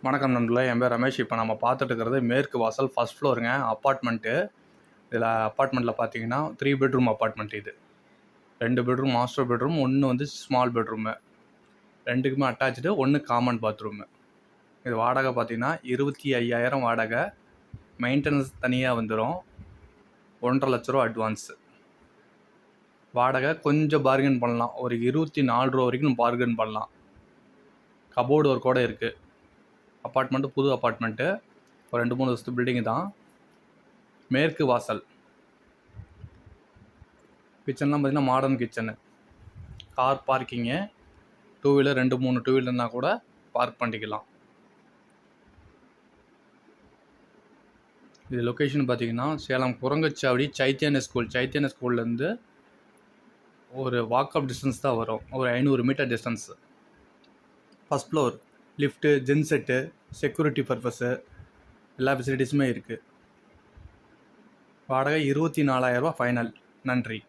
வணக்கம் நண்பர்களே, என் பேர் ரமேஷ். இப்போ நம்ம பார்த்துட்டு இருக்கிறது மேற்கு வாசல் ஃபர்ஸ்ட் ஃப்ளோருங்க, அப்பார்ட்மெண்ட்டு. இதில் அப்பார்ட்மெண்ட்டில் பார்த்தீங்கன்னா 3 பெட்ரூம் அப்பார்ட்மெண்ட் இது. 2 பெட்ரூம் மாஸ்டர் பெட்ரூம், 1 வந்து ஸ்மால் பெட்ரூமு. 2க்குமே அட்டாச்சு, 1 காமன் பாத்ரூமு. இது வாடகை பார்த்தீங்கன்னா 25,000 வாடகை. மெயின்டெனன்ஸ் தனியாக வந்துடும். 1,50,000 ரூபா அட்வான்ஸு. வாடகை கொஞ்சம் பார்கென் பண்ணலாம், ஒரு 24 ரூபா வரைக்கும் பார்கென் பண்ணலாம். கபோர்டு ஒர்க்கோடு இருக்குது. அப்பார்ட்மெண்ட்டு புது அப்பார்ட்மெண்ட்டு, ஒரு 2-3 வருஷத்து பில்டிங்கு தான். மேற்கு வாசல். கிச்சன்லாம் பார்த்திங்கன்னா modern kitchen. Car parking, 2 wheeler 2-3 2 வீலர்னால் கூட பார்க் பண்ணிக்கலாம். இது லொக்கேஷன் பார்த்திங்கன்னா சேலம் குரங்கச்சாவடி சைத்தன்ய ஸ்கூல்லேருந்து ஒரு வாக்கப் டிஸ்டன்ஸ் தான் வரும், ஒரு 500 metre distance. First floor, lift, genset, security purpose எல்லா ஃபெசிலிட்டிஸுமே இருக்குது. வாடகை 24,000 ரூபா ஃபைனல். நன்றி.